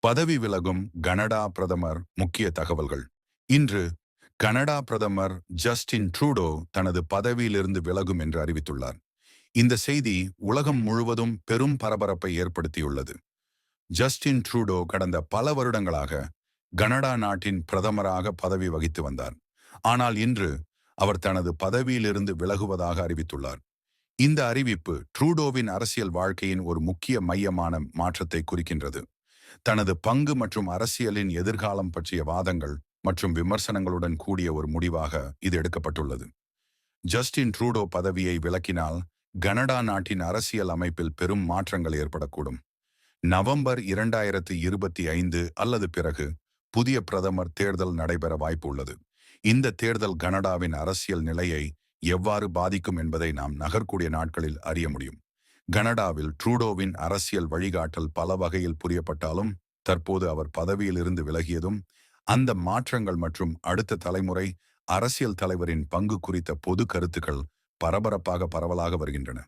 பதவி விலகும் கனடா பிரதமர் முக்கிய தகவல்கள். இன்று கனடா பிரதமர் ஜஸ்டின் ட்ரூடோ தனது பதவியிலிருந்து விலகும் என்று அறிவித்துள்ளார். இந்த செய்தி உலகம் முழுவதும் பெரும் பரபரப்பை ஏற்படுத்தியுள்ளது. ஜஸ்டின் ட்ரூடோ கடந்த பல வருடங்களாக கனடா நாட்டின் பிரதமராக பதவி வகித்து வந்தார். ஆனால் இன்று அவர் தனது பதவியிலிருந்து விலகுவதாக அறிவித்துள்ளார். இந்த அறிவிப்பு ட்ரூடோவின் அரசியல் வாழ்க்கையின் ஒரு முக்கிய மையமான மாற்றத்தை குறிக்கின்றது. தனது பங்கு மற்றும் அரசியலின் எதிர்காலம் பற்றிய வாதங்கள் மற்றும் விமர்சனங்களுடன் கூடிய ஒரு முடிவாக இது எடுக்கப்பட்டுள்ளது. ஜஸ்டின் ட்ரூடோ பதவியை விலக்கினால் கனடா நாட்டின் அரசியல் அமைப்பில் பெரும் மாற்றங்கள் ஏற்படக்கூடும். நவம்பர் 2025 அல்லது பிறகு புதிய பிரதமர் தேர்தல் நடைபெற வாய்ப்பு உள்ளது. இந்த தேர்தல் கனடாவின் அரசியல் நிலையை எவ்வாறு பாதிக்கும் என்பதை நாம் நகர்க்கூடிய நாட்களில் அறிய முடியும். கனடாவில் ட்ரூடோவின் அரசியல் வழிகாட்டல் பல வகையில் புரியப்பட்டாலும் தற்போது அவர் பதவியில் இருந்து விலகியதும் அந்த மாற்றங்கள் மற்றும் அடுத்த தலைமுறை அரசியல் தலைவரின் பங்கு குறித்த பொது கருத்துக்கள் பரபரப்பாக பரவலாக வருகின்றன.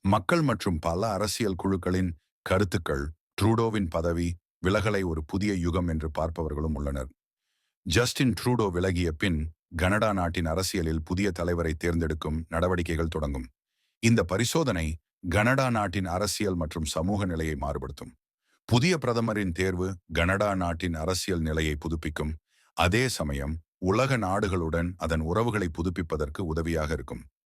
மக்கள் மற்றும் பல அரசியல் குழுக்களின் கருத்துக்கள் ட்ரூடோவின் பதவி விலகலை ஒரு புதிய யுகம் என்று பார்ப்பவர்களும் உள்ளனர். ஜஸ்டின் ட்ரூடோ விலகிய பின் கனடா நாட்டின் அரசியலில் புதிய தலைவரை தேர்ந்தெடுக்கும் நடவடிக்கைகள் தொடங்கும். இந்த பரிசோதனை கனடா நாட்டின் அரசியல் மற்றும் சமூக நிலையை மாறுபடுத்தும். புதிய பிரதமரின் தேர்வு கனடா நாட்டின் அரசியல் நிலையை புதுப்பிக்கும். அதே சமயம் உலக நாடுகளுடன் அதன் உறவுகளை புதுப்பிப்பதற்கு உதவியாக இருக்கும்.